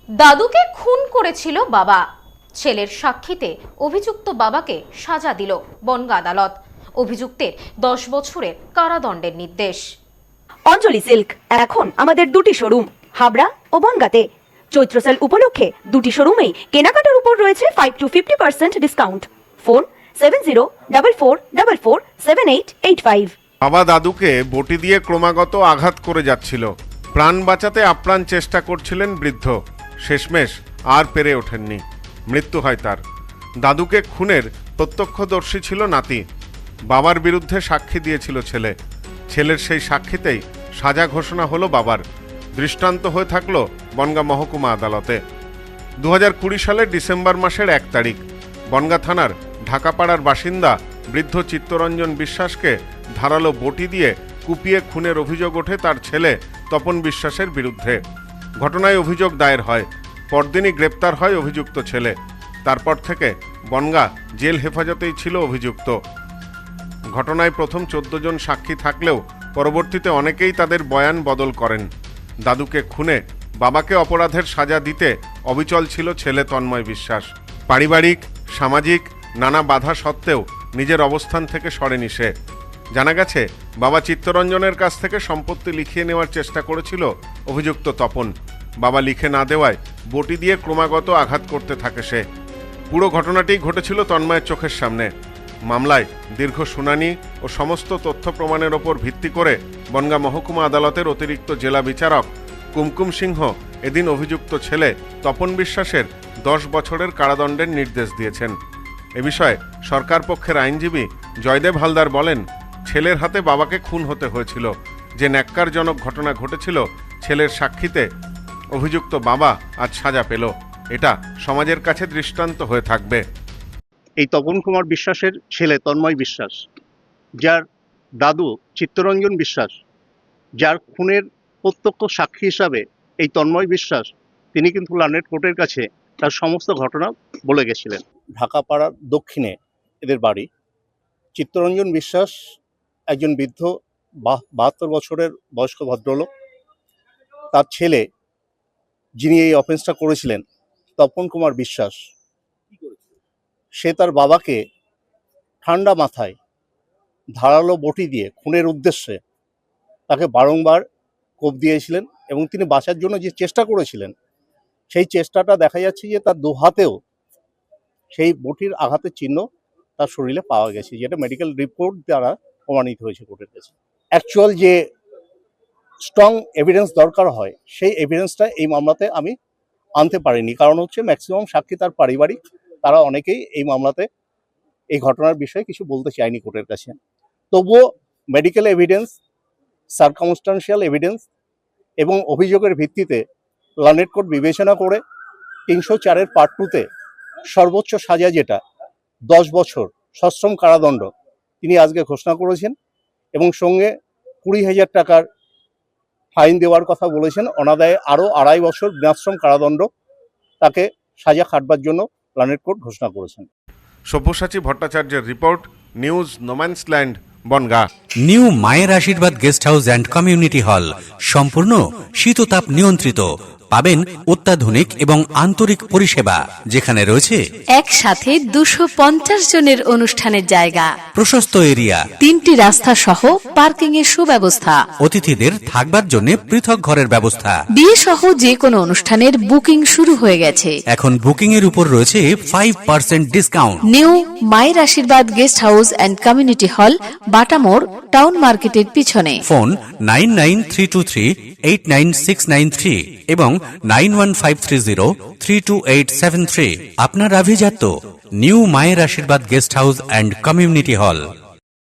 দাদুকে খুন করেছিল বাবা, ছেলের সাক্ষীতে অভিযুক্ত বাবাকে সাজা দিল বনগাঁ আদালত। অভিযুক্তের 10 বছরের কারাদণ্ডের নির্দেশ। অঞ্জলি সিল্ক এখন আমাদের দুটি শোরুম হাবড়া ও বনগাঁতে। চৈত্র সেল উপলক্ষে দুটি শোরুমেই কেনাকাটার উপর রয়েছে 5 to 50% ডিসকাউন্ট। ফোন 7044447885। বাবা দাদুকে বটি দিয়ে ক্রমাগত আঘাত করে যাচ্ছিল। প্রাণ বাঁচাতে আপ্রাণ চেষ্টা করছিলেন বৃদ্ধ। শেষমেশ আর পেরে ওঠেননি, মৃত্যু হয় তার। দাদুকে খুনের প্রত্যক্ষদর্শী ছিল নাতি। বাবার বিরুদ্ধে সাক্ষী দিয়েছিল ছেলে। ছেলের সেই সাক্ষীতেই সাজা ঘোষণা হলো বাবার। দৃষ্টান্ত হয়ে থাকলো বনগাঁ মহকুমা আদালতে। 2020 সালের ডিসেম্বর মাসের 1 তারিখ বনগাঁ থানার ঢাকাপাড়ার বাসিন্দা বৃদ্ধ চিত্তরঞ্জন বিশ্বাসকে ধারালো বটি দিয়ে কুপিয়ে খুনের অভিযোগ ওঠে তার ছেলে তপন বিশ্বাসের বিরুদ্ধে। ঘটনায় অভিযোগ দায়ের হয়। পরদিনই গ্রেপ্তার হয় অভিযুক্ত ছেলে। তারপর থেকে বনগাঁ জেল হেফাজতেই ছিল অভিযুক্ত। ঘটনায় প্রথম 14 জন সাক্ষী থাকলেও পরবর্তীতে অনেকেই তাদের বয়ান বদল করেন। দাদুকে খুনে বাবাকে অপরাধের সাজা দিতে অবিচল ছিল ছেলে তন্ময় বিশ্বাস। পারিবারিক সামাজিক নানা বাধা সত্ত্বেও নিজের অবস্থান থেকে সরেনি সে। জানা গেছে বাবা চিত্তরঞ্জনের কাছ থেকে সম্পত্তি লিখিয়ে নেওয়ার চেষ্টা করেছিল অভিযুক্ত তপন। বাবা লিখে না দেওয়ায় বটি দিয়ে ক্রমাগত আঘাত করতে থাকে সে। পুরো ঘটনাটি ঘটেছিল তন্ময়ের চোখের সামনে। মামলায় দীর্ঘ শুনানি ও সমস্ত তথ্য প্রমাণের ওপর ভিত্তি করে বনগাঁ মহকুমা আদালতের অতিরিক্ত জেলা বিচারক কুমকুম সিংহ এদিন অভিযুক্ত ছেলে তপন বিশ্বাসের 10 বছরের কারাদণ্ডের নির্দেশ দিয়েছেন। এ বিষয়ে সরকার পক্ষের আইনজীবী জয়দেব হালদার বলেন, ছেলের হাতে বাবাকে খুন হতে হয়েছিল। যে ন্যাক্কারজনক ঘটনা ঘটেছিল, ছেলের সাক্ষীতে অভিযুক্ত বাবা আজ সাজা পেল। এটা সমাজের কাছে দৃষ্টান্ত হয়ে থাকবে। এই তপন কুমার বিশ্বাসের ছেলে তন্ময় বিশ্বাস, যার দাদু চিত্তরঞ্জন বিশ্বাস, যার খুনের প্রত্যক্ষ সাক্ষী হিসাবে এই তন্ময় বিশ্বাস, তিনি কিন্তু লানেট কোর্টের কাছে তার সমস্ত ঘটনা বলে গেছিলেন। ঢাকাপাড়ার দক্ষিণে এদের বাড়ি। চিত্তরঞ্জন বিশ্বাস একজন বৃদ্ধ 72 বছরের বয়স্ক ভদ্রলোক। তার ছেলে, যিনি এই অফেন্সটা করেছিলেন, তপন কুমার বিশ্বাস, সে তার বাবাকে ঠান্ডা মাথায় ধারালো বটি দিয়ে খুনের উদ্দেশ্যে তাকে বারংবার কোপ দিয়েছিলেন এবং তিনি বাঁচার জন্য যে চেষ্টা করেছিলেন, সেই চেষ্টাটা দেখা যাচ্ছে যে তার 2 হাতেও সেই বটির আঘাতের চিহ্ন তার শরীরে পাওয়া গেছে, যেটা মেডিকেল রিপোর্ট দ্বারা প্রমাণিত হয়েছে কোর্টের কাছে। অ্যাকচুয়াল যে স্ট্রং এভিডেন্স দরকার হয়, সেই এভিডেন্সটা এই মামলাতে আমি আনতে পারিনি। কারণ হচ্ছে ম্যাক্সিমাম সাক্ষী তার পারিবারিক, তারা অনেকেই এই মামলাতে এই ঘটনার বিষয়ে কিছু বলতে চায়নি কোর্টের কাছে। তবুও মেডিকেল এভিডেন্স, সার্কামস্টান্সিয়াল এভিডেন্স এবং অভিযোগের ভিত্তিতে লানেট কোর্ট বিবেচনা করে 304-এর পার্ট 2-তে সর্বোচ্চ সাজা, যেটা 10 বছর সশ্রম কারাদণ্ড, তিনি আজকে ঘোষণা করেছেন এবং সঙ্গে 20,000 টাকার ফাইন দেওয়ার কথা বলেছেন। অনাদায়ে আরও 2.5 বছর বিনাশ্রম কারাদণ্ড তাকে সাজা খাটবার জন্য লানেট কোর্ট ঘোষণা করেছেন। সব্যসাচী ভট্টাচার্যের report, news no man's land, Bongaon. New মায়ের আশীর্বাদ guest house and community hall সম্পূর্ণ শীততাপ নিয়ন্ত্রিত। পাবেন অত্যাধুনিক এবং আন্তরিক পরিষেবা, যেখানে রয়েছে একসাথে 250 জনের অনুষ্ঠানের জায়গা, প্রশস্ত এরিয়া, 3টি রাস্তা সহ পার্কিং এর সুব্যবস্থা, অতিথিদের থাকবার জন্য পৃথক ঘরের ব্যবস্থা। বিয়ে সহ যে কোনো অনুষ্ঠানের বুকিং শুরু হয়ে গেছে। এখন বুকিং এর উপর রয়েছে 5% ডিসকাউন্ট। নিউ মায়ের আশীর্বাদ guest house and community hall, বাটামোড়, town মার্কেটের পিছনে। ফোন 9932389693 এবং 9153032873। আপনার আভিজাত্য নিউ মায়ের আশীর্বাদ guest house and community hall.